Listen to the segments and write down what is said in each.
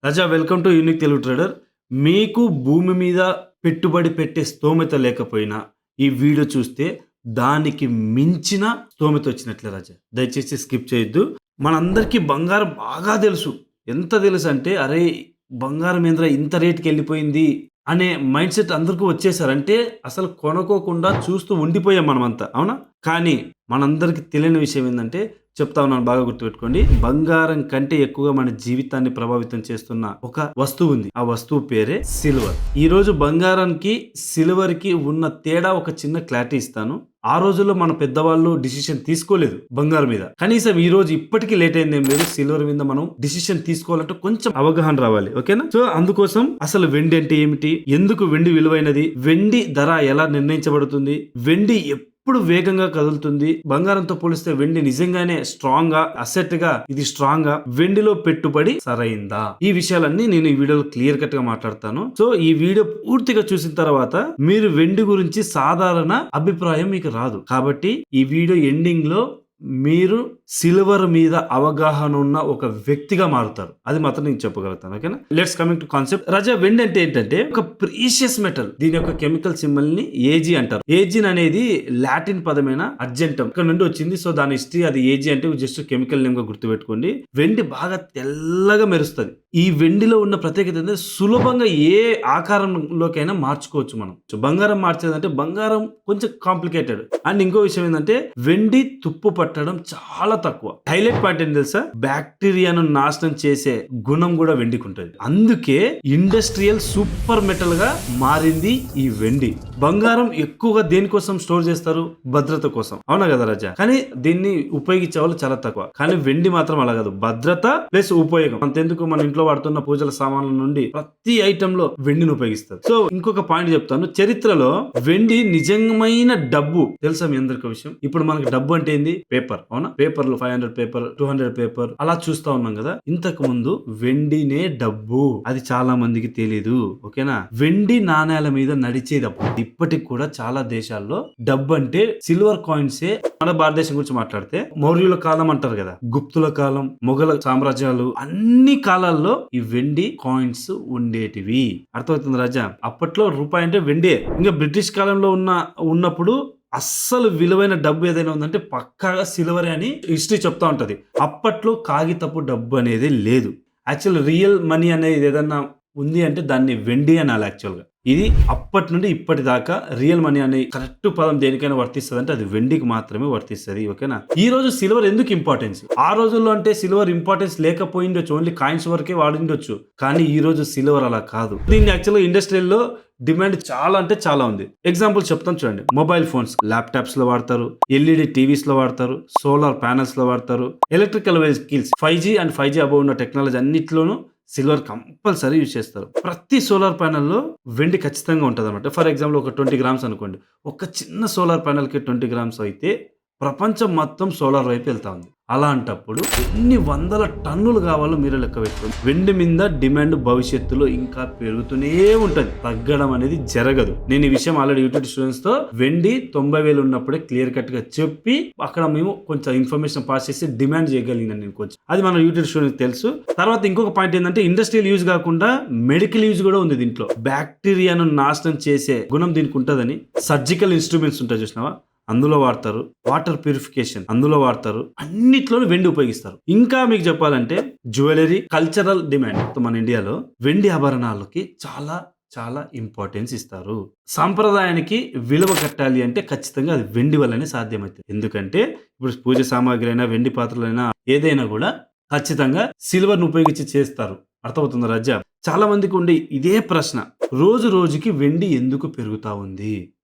Raja welcome to unique Telugu trader. మీకు భూమి మీద పెట్టుబడి పెట్టే స్తోమత లేకపోయినా ఈ వీడియో చూస్తే దానికి మించిన స్తోమత వచ్చినట్లే రాజా. దయచేసి స్కిప్ చేయొద్దు. మనందరికీ బంగారం బాగా తెలుసు. ఎంత తెలుసు అంటే అరే బంగారం ఏంద్రా ఇంత రేటుకి వెళ్ళిపోయింది అనే మైండ్ సెట్ అందరికీ వచ్చేసారు. అంటే అసలు కొనుక్కోకుండా చూస్తూ ఉండిపోయాం మనమంతా, అవునా? కానీ మనందరికీ తెలియని విషయం ఏంటంటే చెప్తా ఉన్నాను, బాగా గుర్తుపెట్టుకోండి. బంగారం కంటే ఎక్కువగా మన జీవితాన్ని ప్రభావితం చేస్తున్న ఒక వస్తువు ఉంది. ఆ వస్తువు పేరే సిల్వర్. ఈ రోజు బంగారానికి సిల్వర్ కి ఉన్న తేడా ఒక చిన్న క్లారిటీ ఇస్తాను. ఆ రోజుల్లో మన పెద్దవాళ్ళు డిసిషన్ తీసుకోలేదు బంగారం మీద. కనీసం ఈ రోజు ఇప్పటికీ లేట్ అయింది ఏం లేదు. సిల్వర్ మీద మనం డిసిషన్ తీసుకోవాలంటే కొంచెం అవగాహన రావాలి, ఓకేనా? సో అందుకోసం అసలు వెండి అంటే ఏమిటి, ఎందుకు వెండి విలువైనది, వెండి ధర ఎలా నిర్ణయించబడుతుంది, వెండి ఎప్పుడు వేగంగా కదులుతుంది, బంగారంతో పోలిస్తే వెండి నిజంగానే స్ట్రాంగ్ గా, అసెట్ గా ఇది స్ట్రాంగ్ గా, వెండిలో పెట్టుబడి సరైందా, ఈ విషయాలన్నీ నేను ఈ వీడియోలో క్లియర్ కట్ గా మాట్లాడతాను. సో ఈ వీడియో పూర్తిగా చూసిన తర్వాత మీరు వెండి గురించి సాధారణ అభిప్రాయం మీకు రాదు. కాబట్టి ఈ వీడియో ఎండింగ్ లో మీరు సిల్వర్ మీద అవగాహన ఉన్న ఒక వ్యక్తిగా మారుతారు. అది మాత్రం నేను చెప్పగలుగుతాను, ఓకేనా? Let's coming to concept. రాజా వెండి అంటే ఏంటంటే ఒక ప్రీషియస్ మెటల్. దీని యొక్క కెమికల్ సింబల్ ని ఏజీ అంటారు. ఏజిన్ అనేది లాటిన్ పదమైన అర్జెంటం ఇక్కడ నుండి వచ్చింది. సో దాని హిస్టరీ అది ఏజీ అంటే జస్ట్ కెమికల్ నేమ్ గా గుర్తుపెట్టుకోండి. వెండి బాగా తెల్లగా మెరుస్తుంది. ఈ వెండిలో ఉన్న ప్రత్యేకత ఏంటంటే సులభంగా ఏ ఆకారంలోకైనా మార్చుకోవచ్చు మనం. బంగారం మార్చేదంటే బంగారం కొంచెం కాంప్లికేటెడ్. అండ్ ఇంకో విషయం ఏంటంటే వెండి తుప్పు పట్టడం చాలా తక్కువ. హైలైట్ పాయింట్ ఏంటి తెలుసా? బ్యాక్టీరియాను నాశనం చేసే గుణం కూడా వెండికి ఉంటుంది. అందుకే ఇండస్ట్రియల్ సూపర్ మెటల్ గా మారింది ఈ వెండి. బంగారం ఎక్కువగా దేనికోసం స్టోర్ చేస్తారు? భద్రత కోసం, అవునా కదా రాజా? కానీ దీన్ని ఉపయోగించే వాళ్ళు చాలా తక్కువ. కానీ వెండి మాత్రం అలా కాదు, భద్రత ప్లస్ ఉపయోగం. అంతెందుకు మన ఇంట్లో వాడుతున్న పూజల సామాన్ల నుండి ప్రతి ఐటమ్ లో వెండిని ఉపయోగిస్తారు. సో ఇంకొక పాయింట్ చెప్తాను. చరిత్రలో వెండి నిజమైన డబ్బు తెలుసా మీ అందరికీ విషయం? ఇప్పుడు మనకి డబ్బు అంటే ఏంది? పేపర్, అవునా? పేపర్ లో 500 పేపర్, 200 పేపర్ అలా చూస్తా ఉన్నాం కదా. ఇంతకు ముందు వెండినే డబ్బు. అది చాలా మందికి తెలీదు, ఓకేనా? వెండి నాణేల మీద నడిచేటప్పుడు ఇప్పటికి కూడా చాలా దేశాల్లో డబ్బు అంటే సిల్వర్ కాయిన్సే. మన భారతదేశం గురించి మాట్లాడితే మౌర్యుల కాలం అంటారు కదా, గుప్తుల కాలం, మొఘల సామ్రాజ్యాలు, అన్ని కాలాల్లో ఈ వెండి కాయిన్స్ ఉండేటివి. అర్థమవుతుంది రాజా? అప్పట్లో రూపాయి అంటే వెండే. ఇంకా బ్రిటిష్ కాలంలో ఉన్నప్పుడు అస్సలు విలువైన డబ్బు ఏదైనా ఉందంటే పక్కాగా సిల్వరే అని హిస్టరీ చెప్తా ఉంటది. అప్పట్లో కాగితపు డబ్బు అనేది లేదు. యాక్చువల్ రియల్ మనీ అనేది ఏదన్నా ఉంది అంటే దాన్ని వెండి అనాలి యాక్చువల్ గా. ఇది అప్పటి నుండి ఇప్పటి దాకా రియల్ మనీ అనే కరెక్ట్ పదం దేనికైనా వర్తిస్తుంది అంటే అది వెండికి మాత్రమే వర్తిస్తుంది, ఓకేనా? ఈ రోజు సిల్వర్ ఎందుకు ఇంపార్టెన్స్? ఆ రోజుల్లో అంటే సిల్వర్ ఇంపార్టెన్స్ లేకపోయిండొచ్చు, ఓన్లీ కాయిన్స్ వరకే వాడిండొచ్చు. కానీ ఈ రోజు సిల్వర్ అలా కాదు. దీన్ని యాక్చువల్గా ఇండస్ట్రియల్లో డిమాండ్ చాలా అంటే చాలా ఉంది. ఎగ్జాంపుల్ చెప్తాను చూడండి. మొబైల్ ఫోన్స్, ల్యాప్టాప్స్ లో వాడతారు, ఎల్ఈడి టీవీస్ లో వాడతారు, సోలార్ ప్యానల్స్ లో వాడతారు, electrical vehicles, 5G and 5G above ఉన్న టెక్నాలజీ అన్నిట్లోనూ సిల్వర్ కంపల్సరీ యూజ్ చేస్తారు. ప్రతి సోలార్ ప్యానెల్లో వెండి ఖచ్చితంగా ఉంటుంది అనమాట. ఫర్ ఎగ్జాంపుల్ ఒక 20 గ్రామ్స్ అనుకోండి. ఒక చిన్న సోలార్ ప్యానెల్కి 20 గ్రామ్స్ అయితే ప్రపంచం మొత్తం సోలార్ వైపు వెళ్తా ఉంది. అలాంటప్పుడు ఎన్ని వందల టన్నులు కావాలో మీరే లెక్క పెట్టుకోండి. వెండి మీద డిమాండ్ భవిష్యత్తులో ఇంకా పెరుగుతూనే ఉంటది, తగ్గడం అనేది జరగదు. నేను ఈ విషయం ఆల్రెడీ యూట్యూబ్ స్టూడెంట్స్ తో వెండి 90,000 ఉన్నప్పుడే క్లియర్ కట్ గా చెప్పి అక్కడ మేము కొంచెం ఇన్ఫర్మేషన్ పాస్ చేసి డిమాండ్ చేయగలిగినాను నేను కొంచెం. అది మన యూట్యూబ్ స్టూడెంట్స్ తెలుసు. తర్వాత ఇంకొక పాయింట్ ఏంటంటే ఇండస్ట్రియల్ యూజ్ కాకుండా మెడికల్ యూజ్ కూడా ఉంది దీంట్లో. బ్యాక్టీరియాను నాశనం చేసే గుణం దీనికి ఉంటదని సర్జికల్ ఇన్స్ట్రుమెంట్స్ ఉంటాయి చూసినావా, అందులో వాడతారు. వాటర్ ప్యూరిఫికేషన్ అందులో వాడతారు. అన్నిట్లోనూ వెండి ఉపయోగిస్తారు. ఇంకా మీకు చెప్పాలంటే జ్యువెలరీ, కల్చరల్ డిమాండ్ మన ఇండియాలో వెండి ఆభరణాలకి చాలా చాలా ఇంపార్టెన్స్ ఇస్తారు. సాంప్రదాయానికి విలువ కట్టాలి అంటే ఖచ్చితంగా అది వెండి వల్లనే సాధ్యమవుతుంది. ఎందుకంటే ఇప్పుడు పూజ సామాగ్రి అయినా, వెండి పాత్రలైనా, ఏదైనా కూడా ఖచ్చితంగా సిల్వర్ ను ఉపయోగించి చేస్తారు. అర్థమవుతుంది రాజా? చాలా మందికి ఉండే ఇదే ప్రశ్న, రోజు రోజుకి వెండి ఎందుకు పెరుగుతా ఉంది?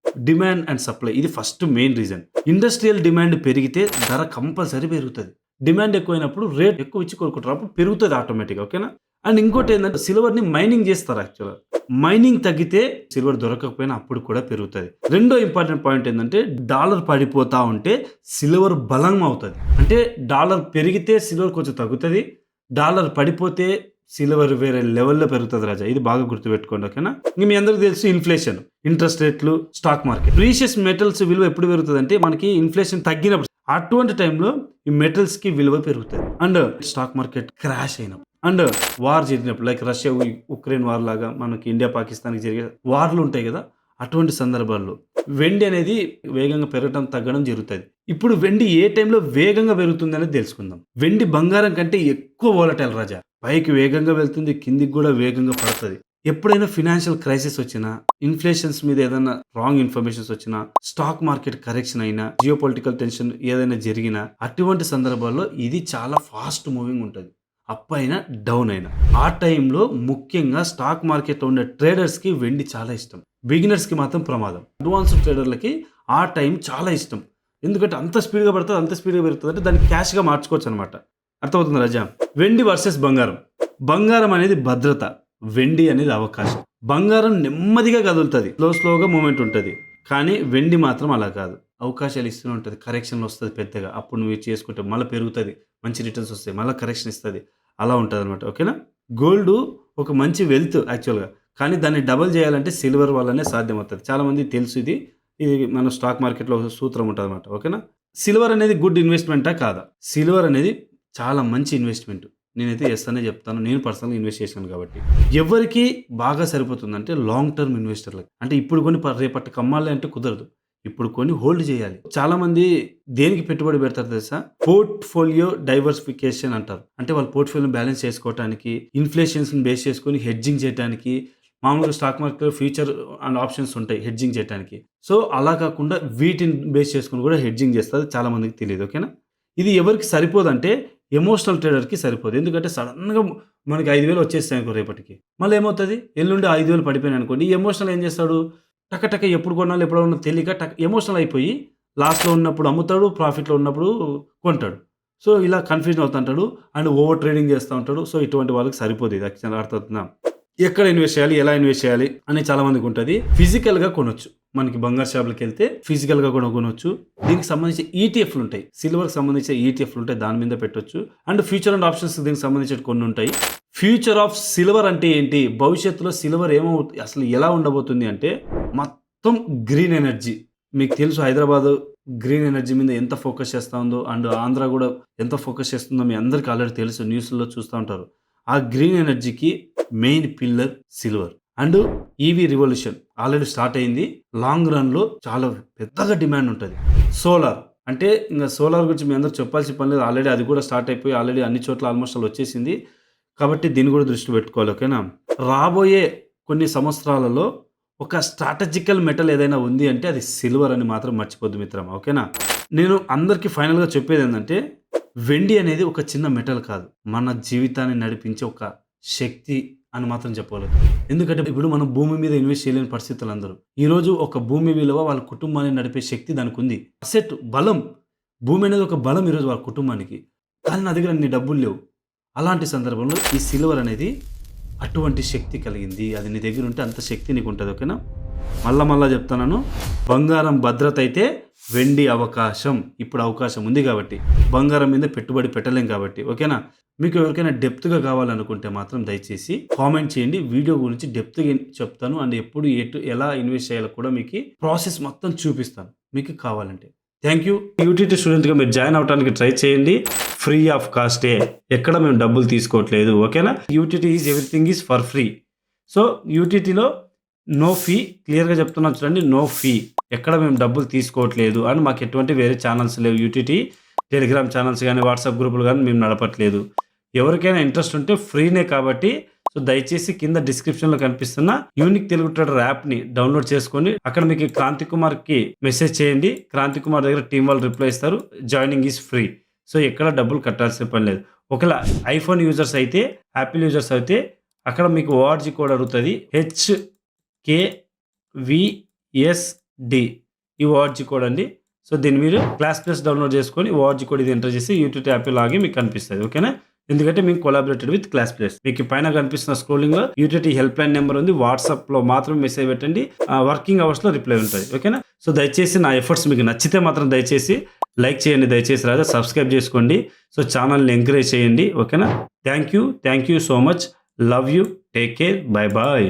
డిమాండ్ అండ్ సప్లై, ఇది first main reason. Industrial demand పెరిగితే ధర కంపల్సరీ పెరుగుతుంది. డిమాండ్ ఎక్కువైనప్పుడు రేట్ ఎక్కువ ఇచ్చి కొనుక్కుంటారు, అప్పుడు పెరుగుతుంది ఆటోమేటిక్, ఓకేనా? అండ్ ఇంకోటి ఏంటంటే సిల్వర్ ని మైనింగ్ చేస్తారు. యాక్చువల్గా మైనింగ్ తగ్గితే సిల్వర్ దొరకకపోయినా అప్పుడు కూడా పెరుగుతుంది. రెండో ఇంపార్టెంట్ పాయింట్ ఏంటంటే డాలర్ పడిపోతా ఉంటే సిల్వర్ బలం అవుతుంది. అంటే డాలర్ పెరిగితే సిల్వర్ కొంచెం తగ్గుతుంది, డాలర్ పడిపోతే సిల్వర్ వేరే లెవెల్లో పెరుగుతుంది రాజా. ఇది బాగా గుర్తుపెట్టుకోండి, ఓకేనా? ఇంక మీ అందరికి తెలుసు ఇన్ఫ్లేషన్, ఇంట్రెస్ట్ రేట్లు, స్టాక్ మార్కెట్. ప్రీషియస్ మెటల్స్ విలువ ఎప్పుడు పెరుగుతుంది అంటే మనకి ఇన్ఫ్లేషన్ తగ్గినప్పుడు. అటువంటి టైంలో ఈ మెటల్స్ కి విలువ పెరుగుతుంది అండ్ స్టాక్ మార్కెట్ క్రాష్ అయినప్పుడు. అండ్ వార్ జరిగినప్పుడు లైక్ రష్యా ఉక్రెయిన్ వార్ లాగా మనకి ఇండియా పాకిస్తాన్కి జరిగే వార్లు ఉంటాయి కదా, అటువంటి సందర్భాల్లో వెండి అనేది వేగంగా పెరగడం తగ్గడం జరుగుతుంది. ఇప్పుడు వెండి ఏ టైంలో వేగంగా పెరుగుతుంది అనేది తెలుసుకుందాం. వెండి బంగారం కంటే ఎక్కువ వోలటైల్ రాజా. పైకి వేగంగా వెళ్తుంది, కిందికి కూడా వేగంగా పడుతుంది. ఎప్పుడైనా ఫినాన్షియల్ క్రైసిస్ వచ్చినా, ఇన్ఫ్లేషన్స్ మీద ఏదైనా రాంగ్ ఇన్ఫర్మేషన్స్ వచ్చినా, స్టాక్ మార్కెట్ కరెక్షన్ అయినా, జియో పొలిటికల్ టెన్షన్ ఏదైనా జరిగినా, అటువంటి సందర్భాల్లో ఇది చాలా ఫాస్ట్ మూవింగ్ ఉంటుంది. అప్ అయినా డౌన్ అయినా ఆ టైంలో ముఖ్యంగా స్టాక్ మార్కెట్లో ఉండే ట్రేడర్స్కి వెండి చాలా ఇష్టం. బిగినర్స్కి మాత్రం ప్రమాదం. అడ్వాన్స్డ్ ట్రేడర్లకి ఆ టైం చాలా ఇష్టం. ఎందుకంటే అంత స్పీడ్గా పడుతుంది, అంత స్పీడ్గా పెరుగుతుంది, అంటే దాన్ని క్యాష్గా మార్చుకోవచ్చు అనమాట. అర్థమవుతుంది రాజా? వెండి వర్సెస్ బంగారం. బంగారం అనేది భద్రత, వెండి అనేది అవకాశం. బంగారం నెమ్మదిగా కదులుతుంది, స్లోగా మూమెంట్ ఉంటుంది. కానీ వెండి మాత్రం అలా కాదు, అవకాశాలు ఇస్తూనే ఉంటుంది. కరెక్షన్లు వస్తుంది పెద్దగా, అప్పుడు నువ్వు చేసుకుంటే మళ్ళీ పెరుగుతుంది, మంచి రిటర్న్స్ వస్తాయి, మళ్ళీ కరెక్షన్ ఇస్తుంది, అలా ఉంటుంది అనమాట. ఓకేనా? గోల్డ్ ఒక మంచి వెల్త్ యాక్చువల్గా, కానీ దాన్ని డబల్ చేయాలంటే సిల్వర్ వల్లనే సాధ్యమవుతుంది. చాలామంది తెలుసు ఇది మన స్టాక్ మార్కెట్లో ఒక సూత్రం ఉంటుంది అనమాట. ఓకేనా? సిల్వర్ అనేది గుడ్ ఇన్వెస్ట్మెంటా కాదా? సిల్వర్ అనేది చాలా మంచి ఇన్వెస్ట్మెంట్. నేనైతే ఎస్ అనే చెప్తాను. నేను పర్సనల్గా ఇన్వెస్ట్ చేశాను కాబట్టి. ఎవరికి బాగా సరిపోతుందంటే లాంగ్ టర్మ్ ఇన్వెస్టర్లకు. అంటే ఇప్పుడు కొని రేపటి కమ్మాలి అంటే కుదరదు, ఇప్పుడు కొన్ని హోల్డ్ చేయాలి. చాలా మంది దేనికి పెట్టుబడి పెడతారు తెలుసా? పోర్ట్ఫోలియో డైవర్సిఫికేషన్ అంటారు. అంటే వాళ్ళ పోర్ట్ఫోలియో బ్యాలెన్స్ చేసుకోవడానికి, ఇన్ఫ్లేషన్స్ బేస్ చేసుకొని హెడ్జింగ్ చేయడానికి. మామూలుగా స్టాక్ మార్కెట్లో ఫ్యూచర్ అండ్ ఆప్షన్స్ ఉంటాయి హెడ్జింగ్ చేయడానికి. సో అలా కాకుండా వీటిని బేస్ చేసుకుని కూడా హెడ్జింగ్ చేస్తారు. చాలా మందికి తెలియదు. ఓకేనా? ఇది ఎవరికి సరిపోదంటే ఎమోషనల్ ట్రేడర్కి సరిపోదు. ఎందుకంటే సడన్గా మనకి 5,000 వచ్చేస్తాయి అనుకో రేపటికి, మళ్ళీ ఏమవుతుంది, ఎల్లుండి 5,000 పడిపోయినాయి అనుకోండి. ఈ ఎమోషనల్ ఏం చేస్తాడు, టక ఎప్పుడు కొనాలి ఎప్పుడు కొనాలి తెలియక ఎమోషనల్ అయిపోయి లాస్ట్లో ఉన్నప్పుడు అమ్ముతాడు, ప్రాఫిట్లో ఉన్నప్పుడు కొంటాడు. సో ఇలా కన్ఫ్యూజన్ అవుతుంటాడు అండ్ ఓవర్ ట్రేడింగ్ చేస్తూ ఉంటాడు. సో ఇటువంటి వాళ్ళకి సరిపోదు. ఇది యాక్చువల్గా అర్థమవుతుందా? ఎక్కడ ఇన్వెస్ట్ చేయాలి, ఎలా ఇన్వెస్ట్ చేయాలి అని చాలా మందికి ఉంటుంది. ఫిజికల్గా కొనొచ్చు, మనకి బంగారు షాపులకు వెళ్తే ఫిజికల్గా కూడా కొనవచ్చు. దీనికి సంబంధించి ఈటీఎఫ్లు ఉంటాయి, సిల్వర్కి సంబంధించిన ఈటీఎఫ్లు ఉంటాయి, దాని మీద పెట్టొచ్చు. అండ్ ఫ్యూచర్ అండ్ ఆప్షన్స్ దీనికి సంబంధించిన కొన్ని ఉంటాయి. ఫ్యూచర్ ఆఫ్ సిల్వర్ అంటే ఏంటి, భవిష్యత్తులో సిల్వర్ ఏమవుతుంది, అసలు ఎలా ఉండబోతుంది అంటే మొత్తం గ్రీన్ ఎనర్జీ. మీకు తెలుసు హైదరాబాద్ గ్రీన్ ఎనర్జీ మీద ఎంత ఫోకస్ చేస్తూ ఉందో, అండ్ ఆంధ్ర కూడా ఎంత ఫోకస్ చేస్తుందో మీ అందరికీ ఆల్రెడీ తెలుసు, న్యూస్లో చూస్తూ ఉంటారు. ఆ గ్రీన్ ఎనర్జీకి main pillar silver. And EV revolution already start అయింది. లాంగ్ రన్లో చాలా పెద్దగా డిమాండ్ ఉంటుంది. సోలార్ అంటే ఇంకా సోలార్ గురించి మీ అందరూ చెప్పాల్సిన పని లేదు, ఆల్రెడీ అది కూడా స్టార్ట్ అయిపోయి ఆల్రెడీ అన్ని చోట్ల ఆల్మోస్ట్ అలా వచ్చేసింది. కాబట్టి దీన్ని కూడా దృష్టి పెట్టుకోవాలి. ఓకేనా? రాబోయే కొన్ని సంవత్సరాలలో ఒక స్ట్రాటజికల్ మెటల్ ఏదైనా ఉంది అంటే అది సిల్వర్ అని మాత్రం మర్చిపోద్దు మిత్రమా. ఓకేనా? నేను అందరికీ ఫైనల్గా చెప్పేది ఏంటంటే వెండి అనేది ఒక చిన్న మెటల్ కాదు, మన జీవితాన్ని నడిపించే ఒక శక్తి అని మాత్రం చెప్పగలదు. ఎందుకంటే ఇప్పుడు మనం భూమి మీద ఇన్వెస్ట్ చేయలేని పరిస్థితులు అందరూ. ఈరోజు ఒక భూమి విలువ వాళ్ళ కుటుంబాన్ని నడిపే శక్తి దానికి ఉంది. అసెట్, బలం. భూమి అనేది ఒక బలం ఈరోజు వాళ్ళ కుటుంబానికి. కానీ నా దగ్గర అన్ని డబ్బులు లేవు. అలాంటి సందర్భంలో ఈ సిల్వర్ అనేది అటువంటి శక్తి కలిగింది. అది నీ దగ్గర ఉంటే అంత శక్తి నీకు ఉంటుంది. ఓకేనా? మళ్ళా చెప్తున్నాను, బంగారం భద్రత అయితే వెండి అవకాశం. ఇప్పుడు అవకాశం ఉంది కాబట్టి బంగారం మీద పెట్టుబడి పెట్టలేం కాబట్టి. ఓకేనా? మీకు ఎవరికైనా డెప్త్గా కావాలనుకుంటే మాత్రం దయచేసి కామెంట్ చేయండి. వీడియో గురించి డెప్త్గా చెప్తాను అండ్ ఎప్పుడు ఎలా ఇన్వెస్ట్ చేయాలో కూడా మీకు ప్రాసెస్ మొత్తం చూపిస్తాను మీకు కావాలంటే. Thank you. యూటీటీ స్టూడెంట్గా మీరు జాయిన్ అవడానికి ట్రై చేయండి. ఫ్రీ ఆఫ్ కాస్టే, ఎక్కడ మేము డబ్బులు తీసుకోవట్లేదు. ఓకేనా? UTT is everything is for free. So యూటీటీలో నో ఫీ, క్లియర్గా చెప్తున్నాను చూడండి, నో ఫీ. ఎక్కడ మేము డబ్బులు తీసుకోవట్లేదు అండ్ మాకు ఎటువంటి వేరే ఛానల్స్ లేవు. యూటీటీ టెలిగ్రామ్ ఛానల్స్ కానీ వాట్సాప్ గ్రూపులు కానీ మేము నడపట్లేదు. ఎవరికైనా ఇంట్రెస్ట్ ఉంటే ఫ్రీనే కాబట్టి సో దయచేసి కింద డిస్క్రిప్షన్లో కనిపిస్తున్న యూనిక్ తెలుగు ట్రేడర్ యాప్ని డౌన్లోడ్ చేసుకొని అక్కడ మీకు క్రాంతి కుమార్కి మెసేజ్ చేయండి. క్రాంతి కుమార్ దగ్గర టీం వాళ్ళు రిప్లై ఇస్తారు. Joining is free. సో ఎక్కడ డబ్బులు కట్టాల్సిన పని లేదు. ఒకవేళ ఐఫోన్ యూజర్స్ అయితే, యాపిల్ యూజర్స్ అయితే అక్కడ మీకు ఓఆర్జీ కోడ్ అడుగుతుంది, HKVSD. ఈ ఓఆర్జీ కోడ్ అండి. సో దీన్ని మీరు క్లాస్ డౌన్లోడ్ చేసుకొని ఓఆర్జీ కోడ్ ఇది ఎంటర్ చేసి యూట్యూబ్ యాప్ లాగి మీకు కనిపిస్తుంది. ఓకేనా? ఎందుకంటే మేము కొలాబరేటెడ్ విత్ క్లాస్ ప్లస్. మీకు పైన కనిపిస్తున్న స్క్రోలింగ్ లో యూటీటీ హెల్ప్ లైన్ నెంబర్ ఉంది. వాట్సాప్ లో మాత్రం మెసేజ్ పెట్టండి, వర్కింగ్ అవర్స్ లో రిప్లై ఉంటుంది. ఓకేనా? సో దయచేసి నా ఎఫర్ట్స్ మీకు నచ్చితే మాత్రం దయచేసి లైక్ చేయండి, దయచేసి రాజా సబ్స్క్రైబ్ చేసుకోండి. సో ఛానల్ని ఎంకరేజ్ చేయండి. ఓకేనా? Thank you so much. Love you. Take care. Bye bye.